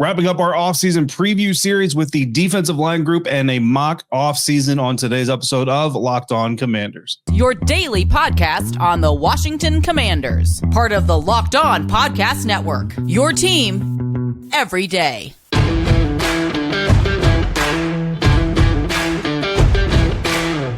Wrapping up our offseason preview series with the defensive line group and a mock offseason on today's episode of Locked On Commanders. Your daily podcast on the Washington Commanders. Part of the Locked On Podcast Network. Your team every day.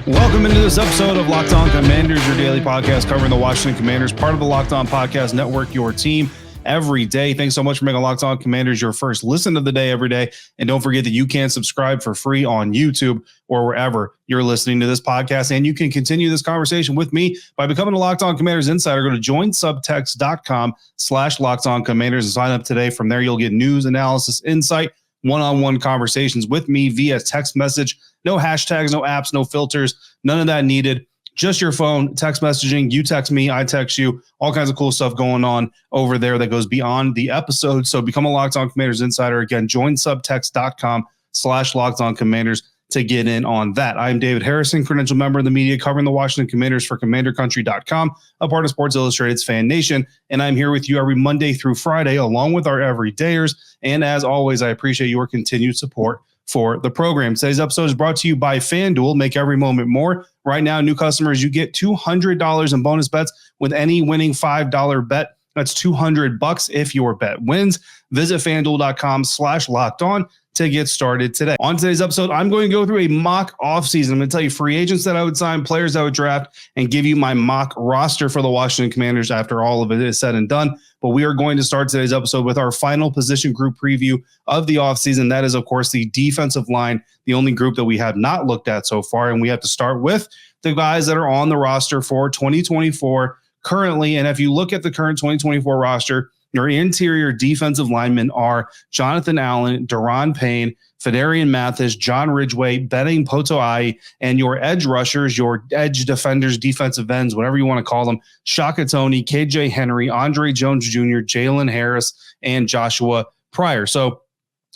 Welcome into this episode of Locked On Commanders, your daily podcast covering the Washington Commanders, part of the Locked On Podcast Network, your team every day. Thanks so much for making Locked On Commanders your first listen of the day every day. And don't forget that you can subscribe for free on YouTube or wherever you're listening to this podcast. And you can continue this conversation with me by becoming a Locked On Commanders insider. Go to joinsubtext.com/Locked On Commanders and sign up today. From there, you'll get news, analysis, insight, one-on-one conversations with me via text message. No hashtags, no apps, no filters, none of that needed. Just your phone, text messaging. You text me, I text you. All kinds of cool stuff going on over there that goes beyond the episode. So become a Locked On Commanders insider. Again, join subtext.com/Locked On Commanders to get in on that. I'm David Harrison, credential member of the media covering the Washington Commanders for CommanderCountry.com, a part of Sports Illustrated's FanNation. And I'm here with you every Monday through Friday, along with our everydayers. And as always, I appreciate your continued support for the program. Today's episode is brought to you by FanDuel. Make every moment more. Right now, new customers, you get $200 in bonus bets with any winning $5 bet. That's $200 if your bet wins. Visit FanDuel.com/LockedOn to get started today. On today's episode, I'm going to go through a mock offseason. I'm going to tell you free agents that I would sign, players I would draft, and give you my mock roster for the Washington Commanders after all of it is said and done. But we are going to start today's episode with our final position group preview of the offseason. That is, of course, the defensive line, the only group that we have not looked at so far. And we have to start with the guys that are on the roster for 2024 currently. And if you look at the current 2024 roster, your interior defensive linemen are Jonathan Allen, Daron Payne, Fedarian Mathis, John Ridgeway, Benning Potoa'ai, and your edge rushers, your edge defenders, defensive ends, whatever you want to call them, Shaka Toney, KJ Henry, Andre Jones Jr., Jalen Harris, and Joshua Pryor. So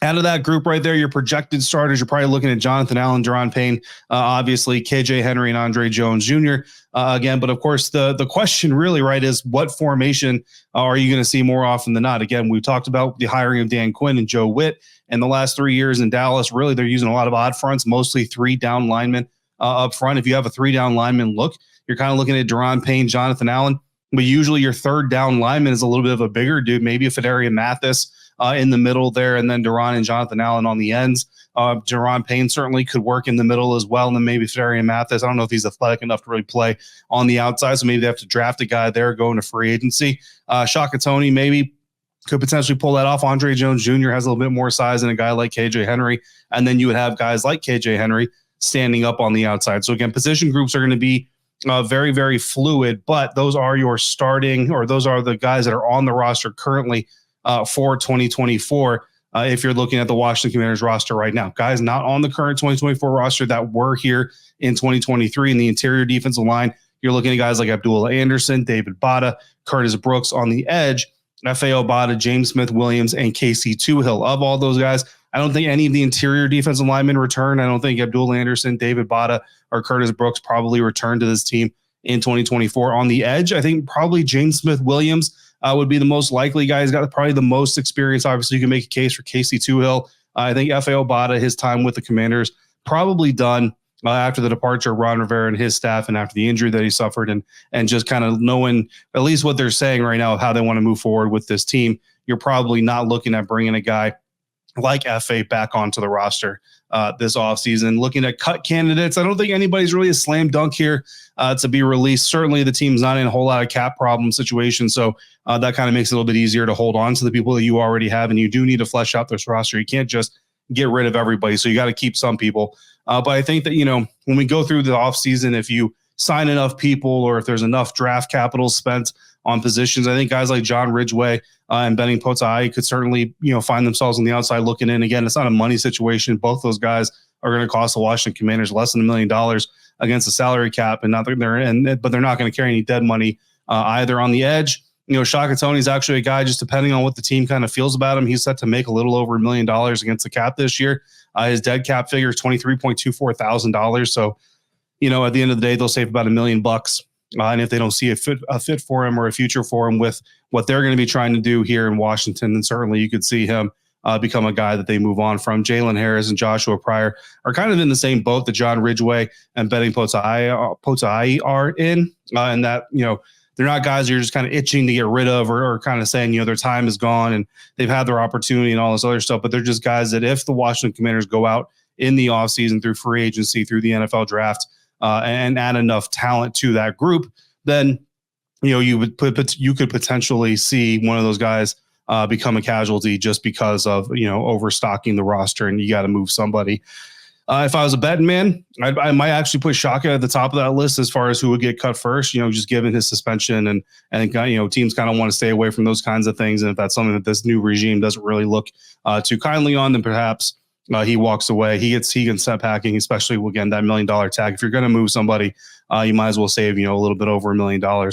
out of that group right there, your projected starters, you're probably looking at Jonathan Allen, Daron Payne, obviously KJ Henry and Andre Jones Jr. Again, but of course, the question really, right, is what formation are you going to see more often than not? Again, we talked about the hiring of Dan Quinn and Joe Witt in the last 3 years in Dallas. Really, they're using a lot of odd fronts, mostly three down linemen up front. If you have a three down lineman look, you're kind of looking at Daron Payne, Jonathan Allen, but usually your third down lineman is a little bit of a bigger dude, maybe a Fedarian Mathis in the middle there, and then Daron and Jonathan Allen on the ends. Daron Payne certainly could work in the middle as well, and then maybe Fedarian Mathis. I don't know if he's athletic enough to really play on the outside, so maybe they have to draft a guy there going to free agency. Shaka Toney maybe could potentially pull that off. Andre Jones Jr. has a little bit more size than a guy like KJ Henry, and then you would have guys like KJ Henry standing up on the outside. So again, position groups are going to be very, very fluid, but those are your starting, or those are the guys that are on the roster currently for 2024. If you're looking at the Washington Commanders roster right now, guys not on the current 2024 roster that were here in 2023 in the interior defensive line, you're looking at guys like Abdullah Anderson, David Bada, Curtis Brooks on the edge, F.A. Obada, James Smith-Williams, and Casey Toohill. Of all those guys, I don't think any of the interior defensive linemen return. I don't think Abdullah Anderson, David Bada, or Curtis Brooks probably return to this team in 2024. On the edge, I think probably James Smith-Williams would be the most likely guy. He's got probably the most experience. Obviously, you can make a case for Casey Toohill. I think F.A. Obada, his time with the Commanders, probably done after the departure of Ron Rivera and his staff, and after the injury that he suffered, and just kind of knowing at least what they're saying right now of how they want to move forward with this team. You're probably not looking at bringing a guy like F.A. back onto the roster this offseason. Looking at cut candidates, I don't think anybody's really a slam dunk here to be released. Certainly the team's not in a whole lot of cap problem situation, so that kind of makes it a little bit easier to hold on to the people that you already have, and you do need to flesh out this roster. You can't just get rid of everybody, so you got to keep some people. But I think that, when we go through the offseason, if you sign enough people, or if there's enough draft capital spent on positions, I think guys like John Ridgeway and Benning Potoa'ai could certainly, find themselves on the outside looking in. Again, it's not a money situation. Both those guys are going to cost the Washington Commanders less than $1 million against the salary cap, and but they're not going to carry any dead money either. On the edge, Shaka Toney is actually a guy, just depending on what the team kind of feels about him, he's set to make a little over $1 million against the cap this year. His dead cap figure is $23.24 thousand. So, at the end of the day, they'll save about $1 million. And if they don't see a fit for him or a future for him with what they're going to be trying to do here in Washington, then certainly you could see him become a guy that they move on from. Jalen Harris and Joshua Pryor are kind of in the same boat that John Ridgeway and Benning Potai are in, and that, they're not guys you're just kind of itching to get rid of or kind of saying, their time is gone and they've had their opportunity and all this other stuff. But they're just guys that if the Washington Commanders go out in the offseason through free agency, through the NFL draft, and add enough talent to that group, then, you could potentially see one of those guys become a casualty just because of, overstocking the roster and you got to move somebody. If I was a betting man, I might actually put Shaka at the top of that list as far as who would get cut first, just given his suspension and teams kind of want to stay away from those kinds of things. And if that's something that this new regime doesn't really look too kindly on, then perhaps he walks away. He can set packing, especially again, that $1 million tag. If you're going to move somebody, you might as well save, a little bit over $1 million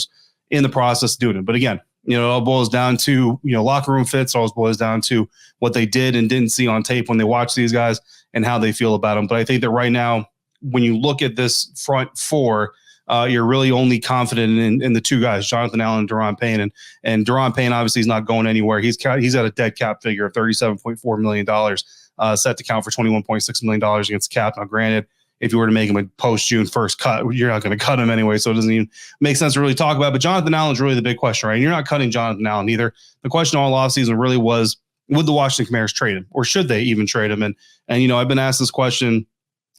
in the process doing it. But again, it all boils down to, locker room fits. It always boils down to what they did and didn't see on tape when they watched these guys and how they feel about them. But I think that right now, when you look at this front four, you're really only confident in the two guys, Jonathan Allen and Daron Payne. And Daron Payne obviously is not going anywhere. He's at a dead cap figure of $37.4 million, set to count for $21.6 million against the cap. Now, granted, if you were to make him a post-June 1st cut, you're not going to cut him anyway, so it doesn't even make sense to really talk about. But Jonathan Allen's really the big question, right? And you're not cutting Jonathan Allen either. The question all offseason really was, would the Washington Commanders trade him, or should they even trade him? And I've been asked this question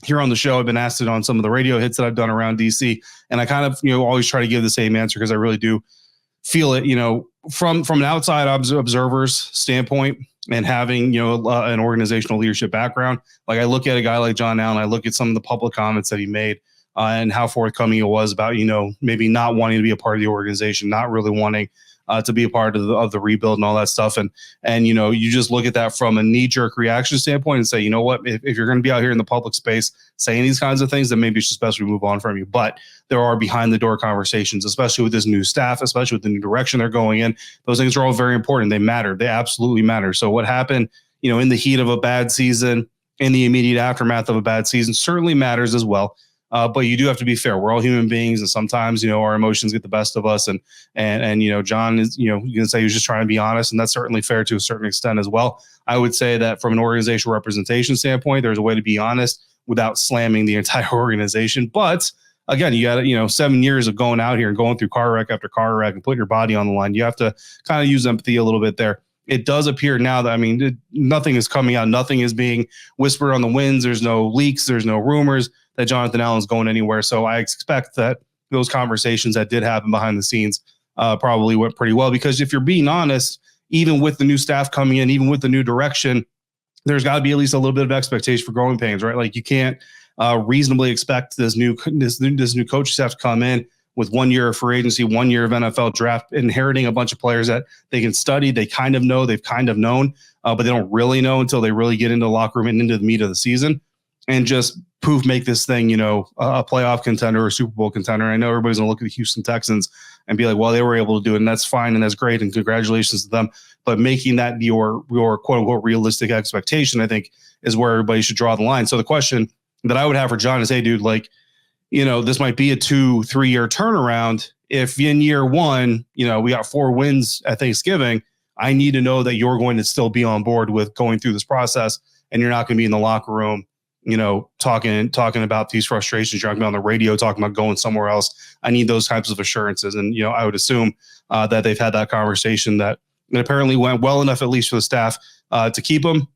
here on the show. I've been asked it on some of the radio hits that I've done around DC, and I kind of always try to give the same answer because I really do feel it. From an outside observer's standpoint, and having an organizational leadership background, like I look at a guy like John Allen, I look at some of the public comments that he made and how forthcoming it was about maybe not wanting to be a part of the organization, not really wanting to be a part of the rebuild and all that stuff. And you just look at that from a knee-jerk reaction standpoint and say, you know what, if you're going to be out here in the public space saying these kinds of things, then maybe it's just best we move on from you. But there are behind-the-door conversations, especially with this new staff, especially with the new direction they're going in. Those things are all very important. They matter. They absolutely matter. So what happened, in the heat of a bad season, in the immediate aftermath of a bad season, certainly matters as well. But you do have to be fair. We're all human beings, and sometimes our emotions get the best of us. And John is you can say he was just trying to be honest, and that's certainly fair to a certain extent as well. I would say that from an organizational representation standpoint, there's a way to be honest without slamming the entire organization. But again, you got 7 years of going out here and going through car wreck after car wreck and putting your body on the line. You have to kind of use empathy a little bit there. It does appear now that nothing is coming out, nothing is being whispered on the winds. There's no leaks, there's no rumors that Jonathan Allen's going anywhere. So I expect that those conversations that did happen behind the scenes probably went pretty well, because if you're being honest, even with the new staff coming in, even with the new direction, there's got to be at least a little bit of expectation for growing pains, right? Like you can't reasonably expect this new coaching staff to come in with 1 year of free agency, 1 year of NFL draft, inheriting a bunch of players that they can study, they kind of know, they've kind of known, but they don't really know until they really get into the locker room and into the meat of the season, and just make this thing, a playoff contender or a Super Bowl contender. I know everybody's going to look at the Houston Texans and be like, well, they were able to do it, and that's fine, and that's great, and congratulations to them. But making that your quote-unquote realistic expectation, I think, is where everybody should draw the line. So the question that I would have for John is, hey, dude, this might be a 2-3 year turnaround. If in year one, we got 4 wins at Thanksgiving, I need to know that you're going to still be on board with going through this process, and you're not going to be in the locker room, talking about these frustrations. You're not going to be on the radio talking about going somewhere else. I need those types of assurances. And, I would assume that they've had that conversation that it apparently went well enough, at least for the staff, to keep them.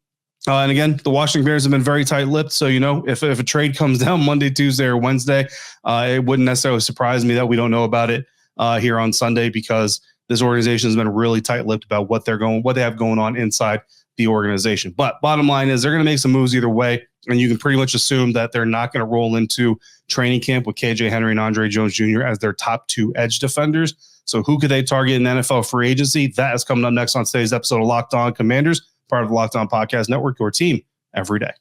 And again, the Washington Bears have been very tight-lipped. So, if a trade comes down Monday, Tuesday, or Wednesday, it wouldn't necessarily surprise me that we don't know about it here on Sunday, because this organization has been really tight-lipped about what they have going on inside the organization. But bottom line is they're going to make some moves either way, and you can pretty much assume that they're not going to roll into training camp with KJ Henry and Andre Jones Jr. as their top 2 edge defenders. So who could they target in NFL free agency? That is coming up next on today's episode of Locked On Commanders, part of the Locked On Podcast Network, your team every day.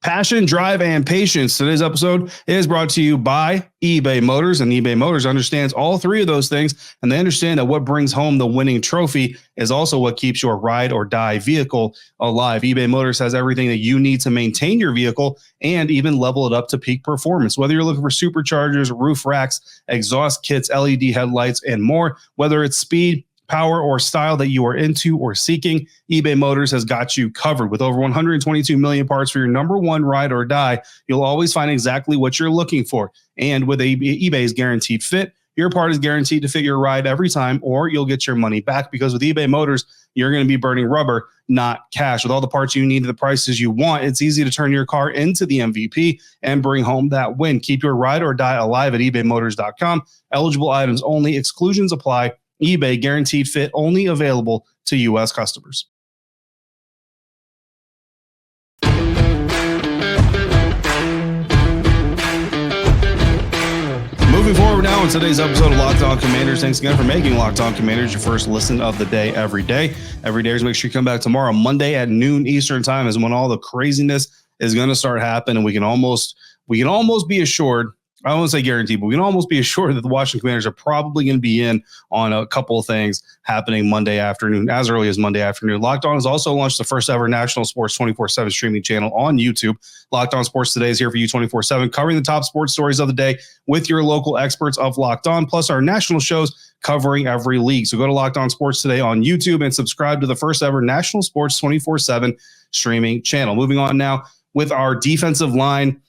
Passion, drive, and patience. Today's episode is brought to you by eBay Motors, and eBay Motors understands all 3 of those things, and they understand that what brings home the winning trophy is also what keeps your ride or die vehicle alive. eBay Motors has everything that you need to maintain your vehicle and even level it up to peak performance. Whether you're looking for superchargers, roof racks, exhaust kits, LED headlights, and more, whether it's speed, power, or style that you are into or seeking, eBay Motors has got you covered. With over 122 million parts for your number one ride or die, you'll always find exactly what you're looking for. And with eBay's guaranteed fit, your part is guaranteed to fit your ride every time, or you'll get your money back, because with eBay Motors, you're going to be burning rubber, not cash. With all the parts you need at the prices you want, it's easy to turn your car into the MVP and bring home that win. Keep your ride or die alive at ebaymotors.com. Eligible items only. Exclusions apply. eBay guaranteed fit, only available to U.S. customers. Moving forward now in today's episode of Locked On Commanders. Thanks again for making Locked On Commanders your first listen of the day every day. Every day, make sure you come back tomorrow, Monday at noon Eastern time, is when all the craziness is going to start happening. And we can almost be assured, I don't want to say guaranteed, but we can almost be assured that the Washington Commanders are probably going to be in on a couple of things happening Monday afternoon, as early as Monday afternoon. Locked On has also launched the first ever national sports 24/7 streaming channel on YouTube. Locked On Sports Today is here for you 24/7, covering the top sports stories of the day with your local experts of Locked On, plus our national shows covering every league. So go to Locked On Sports Today on YouTube and subscribe to the first ever national sports 24/7 streaming channel. Moving on now with our defensive line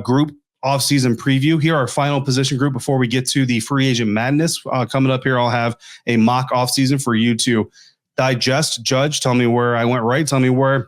group offseason preview. Here, our final position group before we get to the free agent madness. Coming up here, I'll have a mock offseason for you to digest, judge, tell me where I went right, tell me where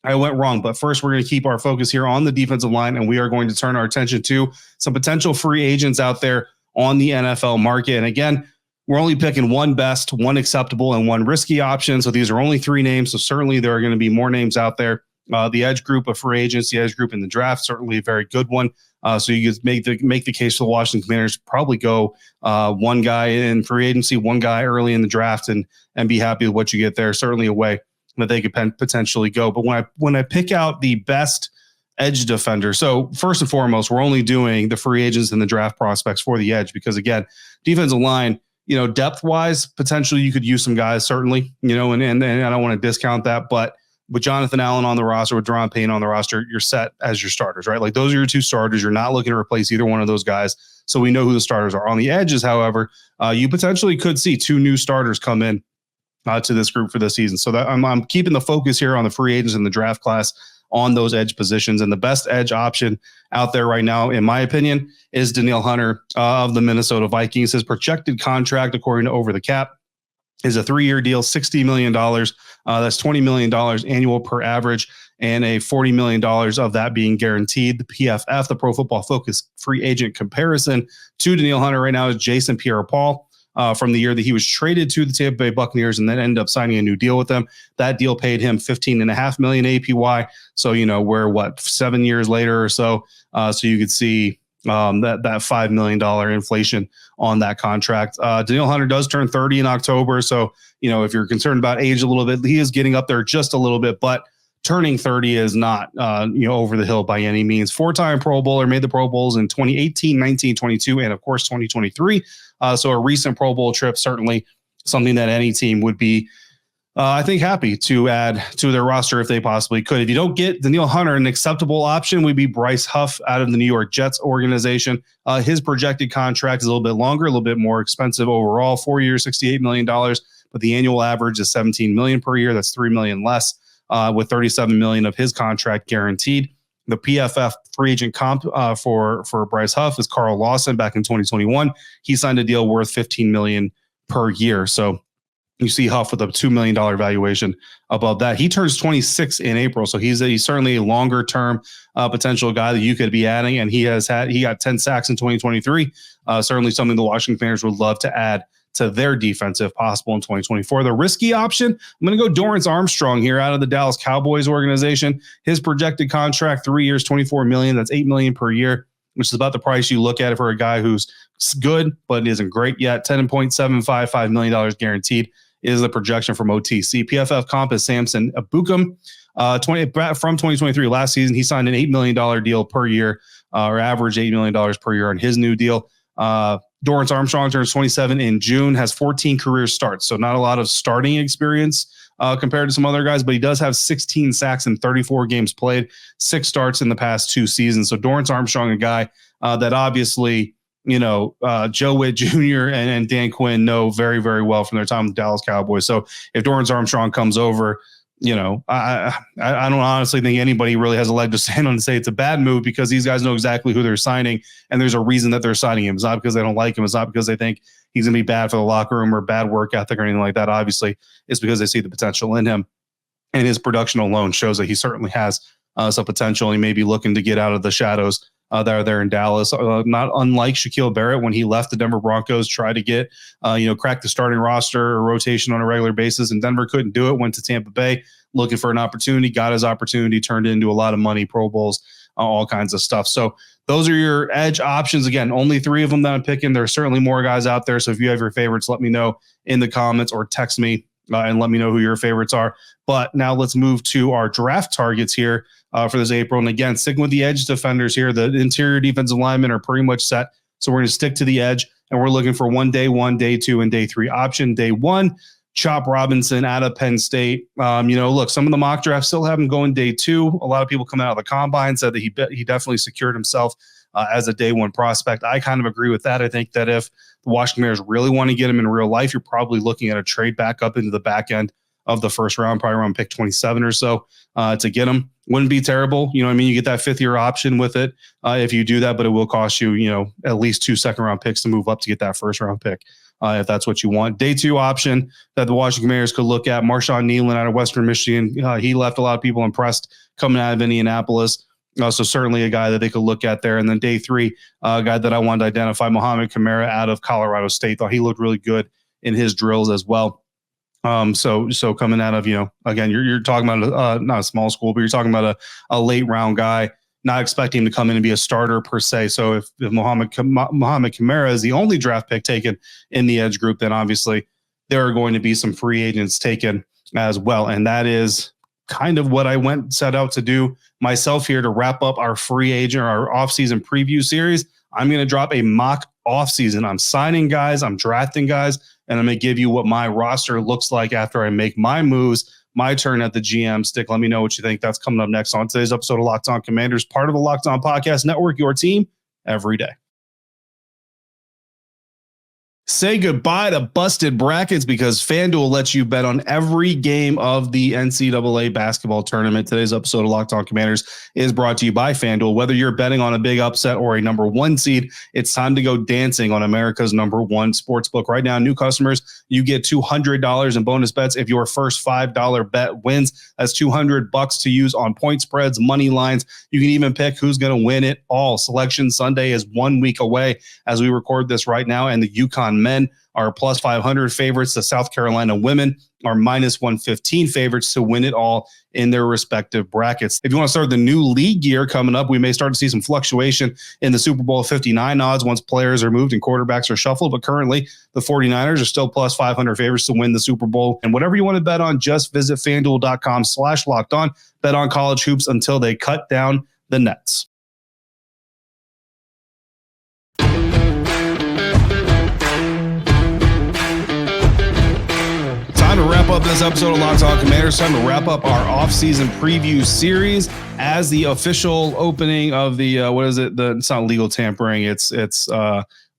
I went wrong. But first, we're going to keep our focus here on the defensive line, and we are going to turn our attention to some potential free agents out there on the NFL market. And again, we're only picking one best, one acceptable, and one risky option. So these are only three names. So certainly there are going to be more names out there. The edge group of free agents, the edge group in the draft, certainly a very good one. So you could make the case for the Washington Commanders, probably go one guy in free agency, one guy early in the draft, and be happy with what you get there. Certainly a way that they could potentially go. But when I pick out the best edge defender, so first and foremost, we're only doing the free agents and the draft prospects for the edge, because again, defensive line, depth wise, potentially you could use some guys, certainly, and I don't want to discount that, but with Jonathan Allen on the roster, with Daron Payne on the roster, you're set as your starters, right? Like those are your two starters. You're not looking to replace either one of those guys. So we know who the starters are. On the edges, however, you potentially could see two new starters come in to this group for this season. So that I'm keeping the focus here on the free agents and the draft class on those edge positions. And the best edge option out there right now, in my opinion, is Danielle Hunter of the Minnesota Vikings. His projected contract, according to Over the Cap, is a 3-year deal, $60 million. That's $20 million annual per average, and a $40 million of that being guaranteed. The PFF, the Pro Football Focus free agent comparison to Danielle Hunter right now is Jason Pierre-Paul from the year that he was traded to the Tampa Bay Buccaneers and then ended up signing a new deal with them. That deal paid him $15.5 million APY. So, we're 7 years later or so. So you could see that $5 million inflation on that contract. Danielle Hunter does turn 30 in October. So, if you're concerned about age a little bit, he is getting up there just a little bit, but turning 30 is not, over the hill by any means. 4-time Pro Bowler, made the Pro Bowls in 2018, 19, 22, and of course, 2023. So a recent Pro Bowl trip, certainly something that any team would be, I think, happy to add to their roster if they possibly could. If you don't get Danielle Hunter, an acceptable option would be Bryce Huff out of the New York Jets organization. His projected contract is a little bit longer, a little bit more expensive overall. 4 years, $68 million, but the annual average is $17 million per year. That's $3 million less, with $37 million of his contract guaranteed. The PFF free agent comp for Bryce Huff is Carl Lawson back in 2021. He signed a deal worth $15 million per year. So you see Huff with a $2 million valuation above that. He turns 26 in April, so he's certainly a longer-term potential guy that you could be adding, and he got 10 sacks in 2023. Certainly something the Washington Commanders would love to add to their defense if possible in 2024. The risky option, I'm going to go Dorrance Armstrong here out of the Dallas Cowboys organization. His projected contract, 3 years, $24 million. That's $8 million per year, which is about the price you look at it for a guy who's good but isn't great yet. $10.755 million guaranteed is the projection from OTC. PFF comp is Samson Abukum. From 2023, last season, he signed an $8 million deal per year, or average $8 million per year on his new deal. Dorrance Armstrong turns 27 in June, has 14 career starts, so not a lot of starting experience compared to some other guys, but he does have 16 sacks in 34 games played, 6 starts in the past 2 seasons. So Dorrance Armstrong, a guy that obviously Joe Witt Jr. and Dan Quinn know very, very well from their time with the Dallas Cowboys. So if Dorrance Armstrong comes over, I don't honestly think anybody really has a leg to stand on to say it's a bad move, because these guys know exactly who they're signing, and there's a reason that they're signing him. It's not because they don't like him. It's not because they think he's going to be bad for the locker room or bad work ethic or anything like that. Obviously, it's because they see the potential in him, and his production alone shows that he certainly has some potential. He may be looking to get out of the shadows that are there in Dallas, not unlike Shaquille Barrett when he left the Denver Broncos, tried to get, crack the starting roster or rotation on a regular basis, and Denver couldn't do it, went to Tampa Bay looking for an opportunity, got his opportunity, turned it into a lot of money, Pro Bowls, all kinds of stuff. So those are your edge options. Again, only 3 of them that I'm picking. There are certainly more guys out there. So if you have your favorites, let me know in the comments or text me and let me know who your favorites are. But now let's move to our draft targets here for this April. And again, sticking with the edge defenders here, the interior defensive linemen are pretty much set. So we're going to stick to the edge, and we're looking for day 1, day 2, and day 3 option. Day 1, Chop Robinson out of Penn State. Look, some of the mock drafts still have him going day 2. A lot of people coming out of the combine said that he definitely secured himself as a day 1 prospect. I kind of agree with that. I think that if the Washington Bears really want to get him in real life, you're probably looking at a trade back up into the back end of the first round, probably around pick 27 or so to get him. Wouldn't be terrible. You get that 5th-year option with it if you do that, but it will cost you, at least 2 second-round picks to move up to get that first-round pick if that's what you want. Day 2 option that the Washington Bears could look at, Marshawn Nealon out of Western Michigan. He left a lot of people impressed coming out of Indianapolis. So certainly a guy that they could look at there. And then day 3, a guy that I wanted to identify, Mohamed Kamara out of Colorado State. Thought he looked really good in his drills as well. So coming out of, again, you're talking about not a small school, but you're talking about a late round guy, not expecting him to come in and be a starter per se. So if Mohamed Kamara is the only draft pick taken in the edge group, then obviously there are going to be some free agents taken as well. And that is kind of what I set out to do myself here to wrap up our free agent, our offseason preview series. I'm going to drop a mock offseason. I'm signing guys, I'm drafting guys, and I'm going to give you what my roster looks like after I make my moves. My turn at the GM stick. Let me know what you think. That's coming up next on today's episode of Locked On Commanders, part of the Locked On Podcast Network, your team every day. Say goodbye to busted brackets, because FanDuel lets you bet on every game of the NCAA basketball tournament. Today's episode of Locked On Commanders is brought to you by FanDuel. Whether you're betting on a big upset or a number 1 seed, it's time to go dancing on America's number 1 sportsbook. Right now, new customers, you get $200 in bonus bets if your first $5 bet wins. That's $200 to use on point spreads, money lines. You can even pick who's going to win it all. Selection Sunday is 1 week away as we record this right now, and the UConn men are plus 500 favorites. The South Carolina women are minus 115 favorites to win it all in their respective brackets. If you want to start the new league year coming up, we may start to see some fluctuation in the Super Bowl 59 odds once players are moved and quarterbacks are shuffled. But currently, the 49ers are still plus 500 favorites to win the Super Bowl. And whatever you want to bet on, just visit FanDuel.com/lockedon. Bet on college hoops until they cut down the nets. Time to wrap up this episode of Locked On Commanders. Time to wrap up our offseason preview series as the official opening of the it's not legal tampering. It's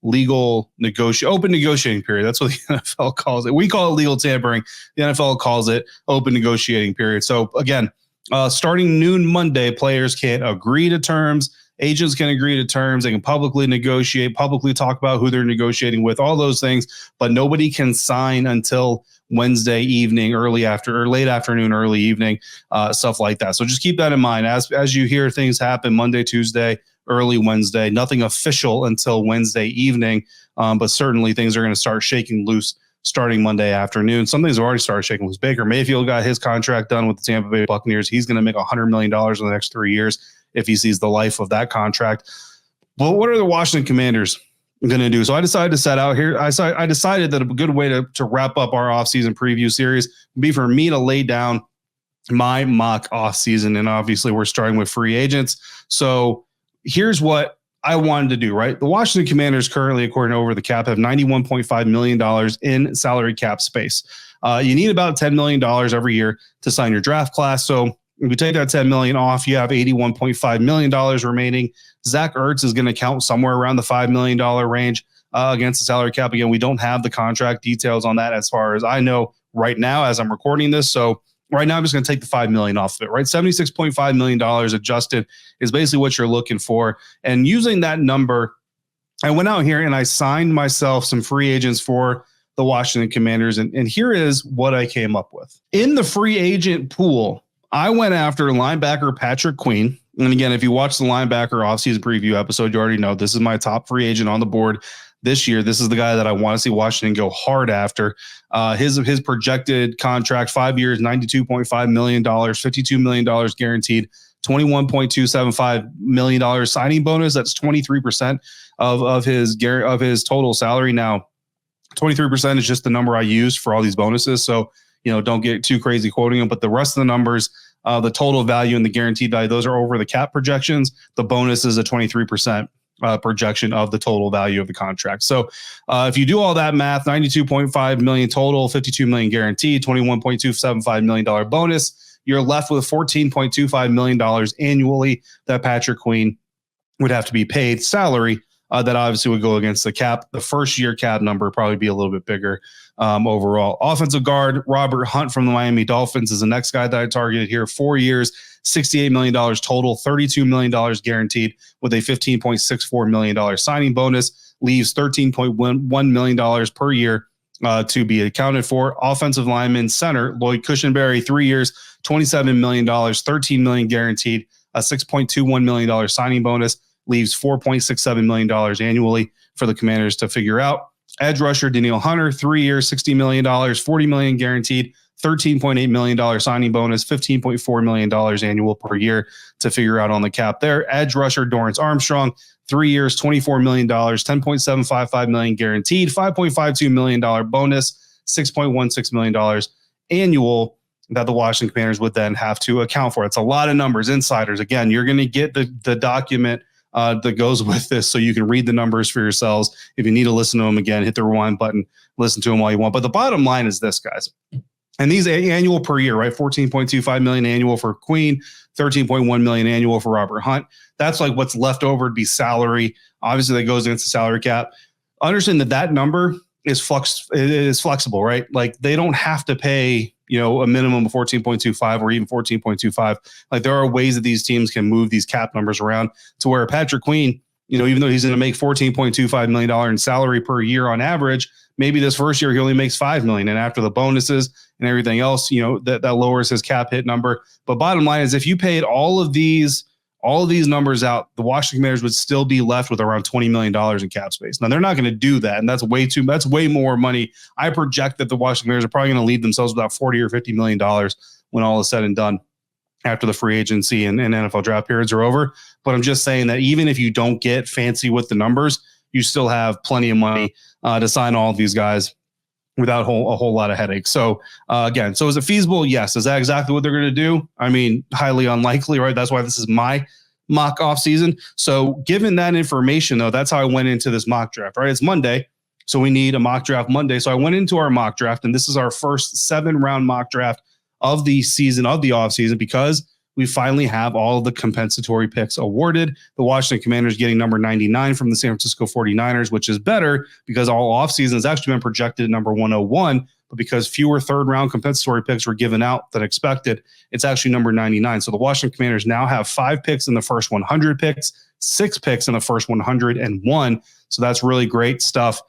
legal open negotiating period. That's what the NFL calls it. We call it legal tampering. The NFL calls it open negotiating period. So again, starting noon Monday, players can't agree to terms. Agents can agree to terms. They can publicly negotiate, publicly talk about who they're negotiating with, all those things, but nobody can sign until Wednesday evening, late afternoon, early evening, stuff like that. So just keep that in mind as you hear things happen Monday, Tuesday, early Wednesday, nothing official until Wednesday evening. But certainly things are going to start shaking loose starting Monday afternoon. Some things have already started shaking loose. Baker Mayfield got his contract done with the Tampa Bay Buccaneers. He's going to make $100 million in the next 3 years if he sees the life of that contract. Well, what are the Washington Commanders going to do? So I decided to set out here. I decided that a good way to wrap up our offseason preview series would be for me to lay down my mock offseason. And obviously we're starting with free agents. So here's what I wanted to do, right? The Washington Commanders currently, according to Over the Cap, have $91.5 million in salary cap space. You need about $10 million every year to sign your draft class. So If you take that $10 million off, you have $81.5 million remaining. Zach Ertz is going to count somewhere around the $5 million range against the salary cap. Again, we don't have the contract details on that as far as I know right now as I'm recording this. So right now I'm just going to take the $5 million off of it, right? $76.5 million adjusted is basically what you're looking for. And using that number, I went out here and I signed myself some free agents for the Washington Commanders. And here is what I came up with. In the free agent pool, I went after linebacker Patrick Queen. And again, if you watch the linebacker offseason preview episode, you already know this is my top free agent on the board this year. This is the guy that I want to see Washington go hard after. His projected contract, 5 years, $92.5 million, $52 million guaranteed, $21.275 million signing bonus. That's 23% of his total salary. Now, 23% is just the number I used for all these bonuses. So, don't get too crazy quoting them, but the rest of the numbers, the total value and the guaranteed value, those are over the cap projections. The bonus is a 23% projection of the total value of the contract. So if you do all that math, $92.5 million total, $52 million guaranteed, $21.275 million bonus, you're left with $14.25 million annually that Patrick Queen would have to be paid salary. That obviously would go against the cap. The first year cap number probably be a little bit bigger overall. Offensive guard Robert Hunt from the Miami Dolphins is the next guy that I targeted here. 4 years, $68 million total, $32 million guaranteed with a $15.64 million signing bonus, leaves $13.1 million per year to be accounted for. Offensive lineman center Lloyd Cushenberry, 3 years, $27 million, $13 million guaranteed, a $6.21 million signing bonus, leaves $4.67 million annually for the Commanders to figure out. Edge rusher Danielle Hunter, 3 years, $60 million, $40 million guaranteed, $13.8 million signing bonus, $15.4 million annual per year to figure out on the cap there. Edge rusher Dorrance Armstrong, 3 years, $24 million, $10.755 million guaranteed, $5.52 million bonus, $6.16 million annual that the Washington Commanders would then have to account for. It's a lot of numbers. Insiders, again, you're going to get the document that goes with this so you can read the numbers for yourselves. If you need to listen to them again, hit the rewind button, listen to them while you want. But the bottom line is this, guys. And these annual per year, right? $14.25 million annual for Queen, $13.1 million annual for Robert Hunt. That's like what's left over to be salary. Obviously, that goes against the salary cap. Understand that number is flexible, right? Like they don't have to pay, a minimum of 14.25 or even 14.25. Like there are ways that these teams can move these cap numbers around to where Patrick Queen, even though he's going to make $14.25 million in salary per year on average, maybe this first year he only makes $5 million. And after the bonuses and everything else, that lowers his cap hit number. But bottom line is if you paid all of these numbers out, the Washington Commanders would still be left with around $20 million in cap space. Now they're not going to do that. And that's way more money. I project that the Washington Commanders are probably going to leave themselves about $40 or $50 million when all is said and done after the free agency and NFL draft periods are over. But I'm just saying that even if you don't get fancy with the numbers, you still have plenty of money to sign all of these guys without a whole lot of headaches. So again, so is it feasible? Yes. Is that exactly what they're going to do? I mean, highly unlikely, right? That's why this is my mock off season. So given that information though, that's how I went into this mock draft, right? It's Monday. So we need a mock draft Monday. So I went into our mock draft and this is our first 7-round mock draft of the season, of the off season, because we finally have all of the compensatory picks awarded. The Washington Commanders getting number 99 from the San Francisco 49ers, which is better because all offseason has actually been projected at number 101. But because fewer third-round compensatory picks were given out than expected, it's actually number 99. So the Washington Commanders now have 5 picks in the first 100 picks, 6 picks in the first 101. So that's really great stuff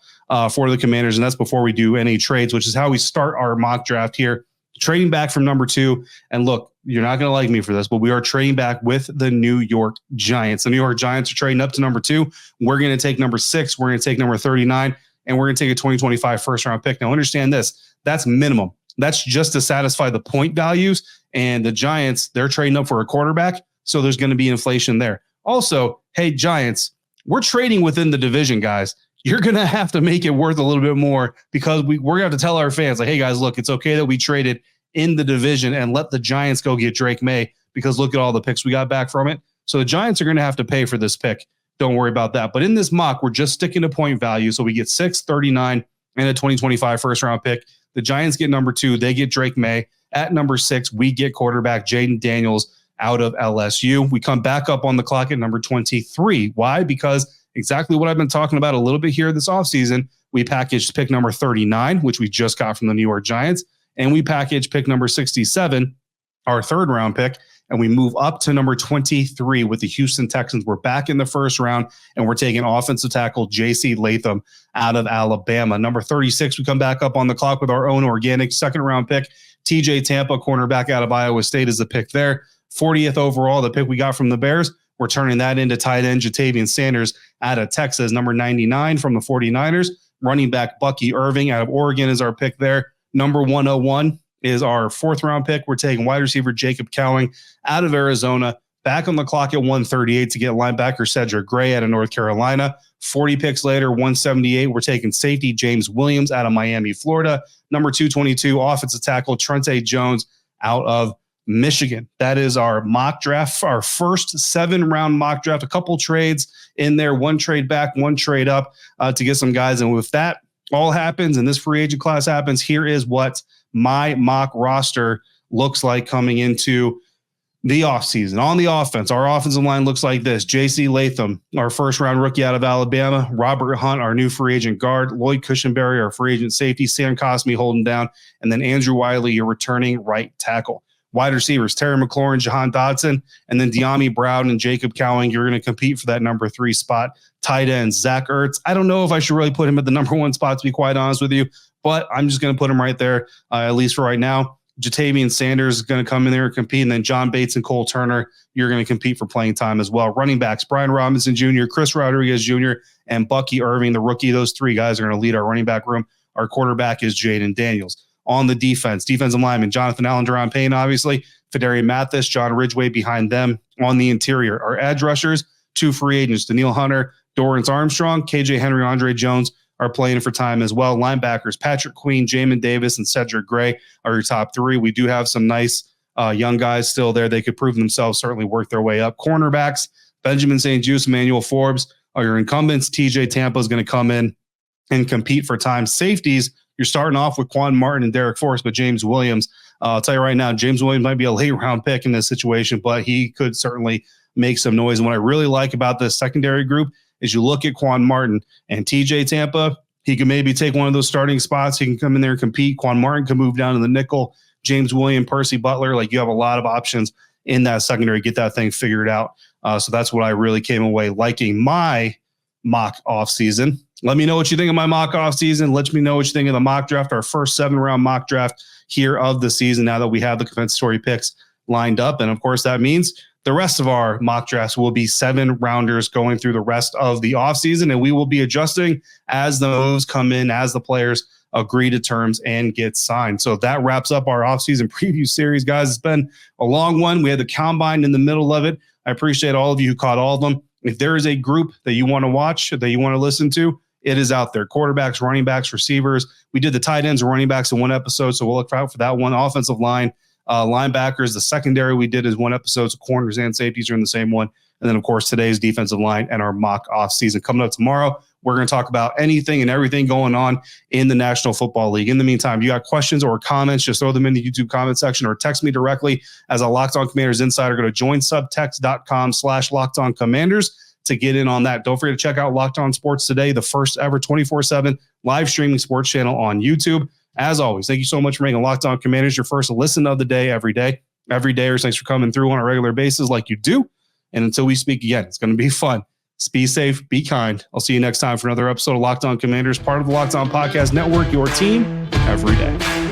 for the Commanders. And that's before we do any trades, which is how we start our mock draft here. Trading back from number 2. And look, you're not going to like me for this, but we are trading back with the New York Giants. The New York Giants are trading up to number 2. We're going to take number 6. We're going to take number 39. And we're going to take a 2025 first-round pick. Now, understand this. That's minimum. That's just to satisfy the point values. And the Giants, they're trading up for a quarterback. So there's going to be inflation there. Also, hey, Giants, we're trading within the division, guys. You're going to have to make it worth a little bit more because we're going to have to tell our fans, like, hey, guys, look, it's okay that we traded in the division and let the Giants go get Drake May because look at all the picks we got back from it. So the Giants are going to have to pay for this pick. Don't worry about that. But in this mock, we're just sticking to point value. So we get 6, 39, and a 2025 first-round pick. The Giants get number 2. They get Drake May At number 6, we get quarterback Jaden Daniels out of LSU. We come back up on the clock at number 23. Why? Because exactly what I've been talking about a little bit here this offseason. We packaged pick number 39, which we just got from the New York Giants, and we packaged pick number 67, our third round pick, and we move up to number 23 with the Houston Texans. We're back in the first round, and we're taking offensive tackle J.C. Latham out of Alabama. Number 36, we come back up on the clock with our own organic second round pick. TJ Tampa, cornerback out of Iowa State, is the pick there. 40th overall, the pick we got from the Bears. We're turning that into tight end Jatavian Sanders out of Texas. Number 99 from the 49ers. Running back Bucky Irving out of Oregon is our pick there. Number 101 is our fourth round pick. We're taking wide receiver Jacob Cowing out of Arizona. Back on the clock at 138 to get linebacker Cedric Gray out of North Carolina. 40 picks later, 178, we're taking safety James Williams out of Miami, Florida. Number 222, offensive tackle Trente Jones out of Michigan. That is our mock draft, our first 7-round mock draft. A couple trades in there, one trade back, one trade up to get some guys. And with that all happens and this free agent class happens, here is what my mock roster looks like coming into the offseason. On the offense, our offensive line looks like this. J.C. Latham, our first-round rookie out of Alabama. Robert Hunt, our new free agent guard. Lloyd Cushenberry, our free agent safety. Sam Cosmi holding down. And then Andrew Wiley, your returning right tackle. Wide receivers, Terry McLaurin, Jahan Dodson, and then De'Ami Brown and Jacob Cowing. You're going to compete for that number 3 spot. Tight ends, Zach Ertz. I don't know if I should really put him at the number 1 spot, to be quite honest with you, but I'm just going to put him right there, at least for right now. Jatavian Sanders is going to come in there and compete, and then John Bates and Cole Turner, you're going to compete for playing time as well. Running backs, Brian Robinson Jr., Chris Rodriguez Jr., and Bucky Irving, the rookie. Those 3 guys are going to lead our running back room. Our quarterback is Jaden Daniels. On the defensive lineman, Jonathan Allen, Deron Payne, obviously, Fedarian Mathis, John Ridgway behind them. On the interior, our edge rushers, 2 free agents, Daniil Hunter, Dorrance Armstrong, KJ Henry, Andre Jones are playing for time as well. Linebackers, Patrick Queen, Jamin Davis, and Cedric Gray are your top 3. We do have some nice young guys still there. They could prove themselves, certainly work their way up. Cornerbacks, Benjamin St. Juste, Emmanuel Forbes are your incumbents. TJ Tampa is going to come in and compete for time. Safeties, you're starting off with Quan Martin and Derek Forrest, but James Williams, I'll tell you right now, James Williams might be a late round pick in this situation, but he could certainly make some noise. And what I really like about this secondary group is you look at Quan Martin and TJ Tampa, he can maybe take one of those starting spots. He can come in there and compete. Quan Martin can move down to the nickel. James Williams, Percy Butler, like you have a lot of options in that secondary. Get that thing figured out. So that's what I really came away liking my mock offseason. Let me know what you think of my mock offseason. Let me know what you think of the mock draft, our first 7-round mock draft here of the season, now that we have the compensatory picks lined up. And of course, that means the rest of our mock drafts will be 7-rounders going through the rest of the offseason, and we will be adjusting as the moves come in, as the players agree to terms and get signed. So that wraps up our offseason preview series, guys. It's been a long one. We had the combine in the middle of it. I appreciate all of you who caught all of them. If there is a group that you want to watch, that you want to listen to, it is out there. Quarterbacks, running backs, receivers. We did the tight ends and running backs in one episode, so we'll look out for that one. Offensive line, linebackers, the secondary we did is one episode, so corners and safeties are in the same one. And then, of course, today's defensive line and our mock off season. Coming up tomorrow, we're going to talk about anything and everything going on in the National Football League. In the meantime, you got questions or comments, just throw them in the YouTube comment section or text me directly as a Locked On Commanders insider. Go to joinsubtext.com/LockedOnCommanders to get in on that. Don't forget to check out Locked On Sports Today, the first ever 24/7 live streaming sports channel on YouTube. As always, thank you so much for making Locked On Commanders your first listen of the day every day. Every day, thanks for coming through on a regular basis like you do. And until we speak again, it's going to be fun. Be safe, be kind. I'll see you next time for another episode of Locked On Commanders, part of the Locked On Podcast Network, your team every day.